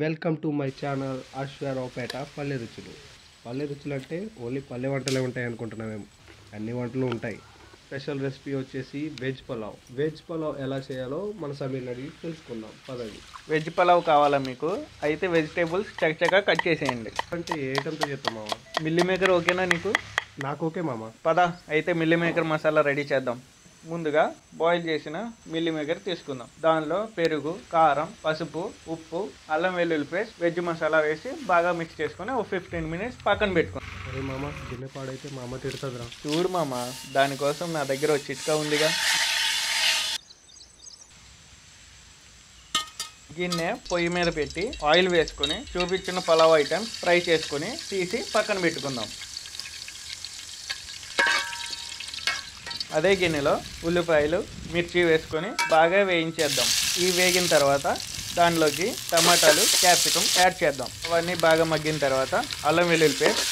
Welcome to my channel Ashwaraopeta పల్లె రుచులు. పల్లె రుచులు అంటే ఓన్లీ పల్లె వంటలే ఉంటాయి అనుకుంటున్నామేమో, అన్ని వంటలు ఉంటాయి. స్పెషల్ రెసిపీ వచ్చేసి వెజ్ పలావ్. వెజ్ పలావ్ ఎలా చేయాలో మన సమీర్ని అడిగి తెలుసుకుందాం పదండి. వెజ్ పలావ్ కావాలా మీకు? అయితే వెజిటేబుల్స్ చకచకా కట్ చేసేయండి. అంటే ఏ ఐటమ్తో చేస్తాం మామ? మిల్లీ మేకర్ ఓకేనా నీకు? నాకు ఓకే మామ. పద అయితే మిల్లీ మేకర్ మసాలా రెడీ చేద్దాం. ముందుగా బాయిల్ చేసిన మిల్లీ మేకర్ తీసుకుందాం. దానిలో పెరుగు, కారం, పసుపు, ఉప్పు, అల్లం వెల్లుల్లి పేస్ట్, వెజ్ మసాలా వేసి బాగా మిక్స్ చేసుకుని ఒక 15 మినిట్స్ పక్కన పెట్టుకుందాం. అరే మామ, గిన్నె పాడైతే మా అమ్మ తిడుతుందిరా. చూడు మామ, దానికోసం నా దగ్గర ఒక చిట్కా ఉందిగా. గిన్నె పొయ్యి మీద పెట్టి ఆయిల్ వేసుకొని చూపించిన పలావ్ ఐటమ్స్ ఫ్రై చేసుకొని తీసి పక్కన పెట్టుకుందాం. అదే గిన్నెలో ఉల్లిపాయలు, మిర్చి వేసుకొని బాగా వేయించేద్దాం. ఇవి వేగిన తర్వాత దానిలోకి టమాటాలు, క్యాప్సికమ్ యాడ్ చేద్దాం. అవన్నీ బాగా మగ్గిన తర్వాత అల్లం వెల్లుల్లి పేస్ట్,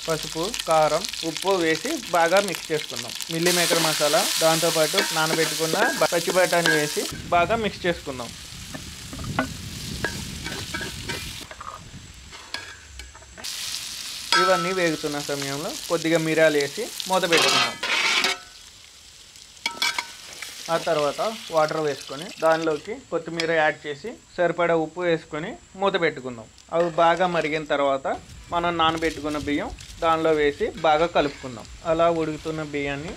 పసుపు, కారం, ఉప్పు వేసి బాగా మిక్స్ చేసుకుందాం. మిల్లీ మేకర్ మసాలా, దాంతోపాటు నానబెట్టుకున్న పచ్చి బఠానీ వేసి బాగా మిక్స్ చేసుకుందాం. ఇవన్నీ వేగుతున్న సమయంలో కొద్దిగా మిరియాలు వేసి మూత పెట్టుకుందాం. ఆ తర్వాత వాటర్ వేసుకొని దానిలోకి కొత్తిమీర యాడ్ చేసి సరిపడా ఉప్పు వేసుకొని మూత పెట్టుకుందాం. అవి బాగా మరిగిన తర్వాత మనం నానబెట్టుకున్న బియ్యం దానిలో వేసి బాగా కలుపుకుందాం. అలా ఉడుకుతున్న బియ్యాన్ని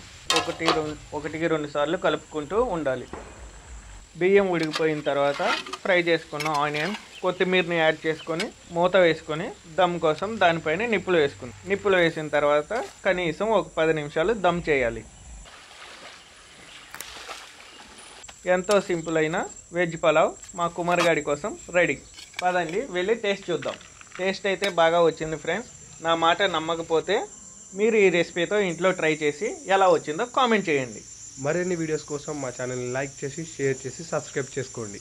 ఒకటికి రెండు సార్లు కలుపుకుంటూ ఉండాలి. బియ్యం ఉడికిపోయిన తర్వాత ఫ్రై చేసుకున్న ఆనియన్, కొత్తిమీరని యాడ్ చేసుకొని మూత వేసుకొని దమ్ కోసం దానిపైన నిప్పులు వేసిన తర్వాత కనీసం ఒక 10 నిమిషాలు దమ్ చేయాలి. ఎంతో సింపుల్ అయిన వెజ్ పలావ్ మా కుమార్ గాడి కోసం రెడీ. పదండి వెళ్ళి టేస్ట్ చూద్దాం. టేస్ట్ అయితే బాగా వచ్చింది ఫ్రెండ్స్. నా మాట నమ్మకపోతే మీరు ఈ రెసిపీతో ఇంట్లో ట్రై చేసి ఎలా వచ్చిందో కామెంట్ చేయండి. మరిన్ని వీడియోస్ కోసం మా ఛానల్ని లైక్ చేసి, షేర్ చేసి, సబ్స్క్రైబ్ చేసుకోండి.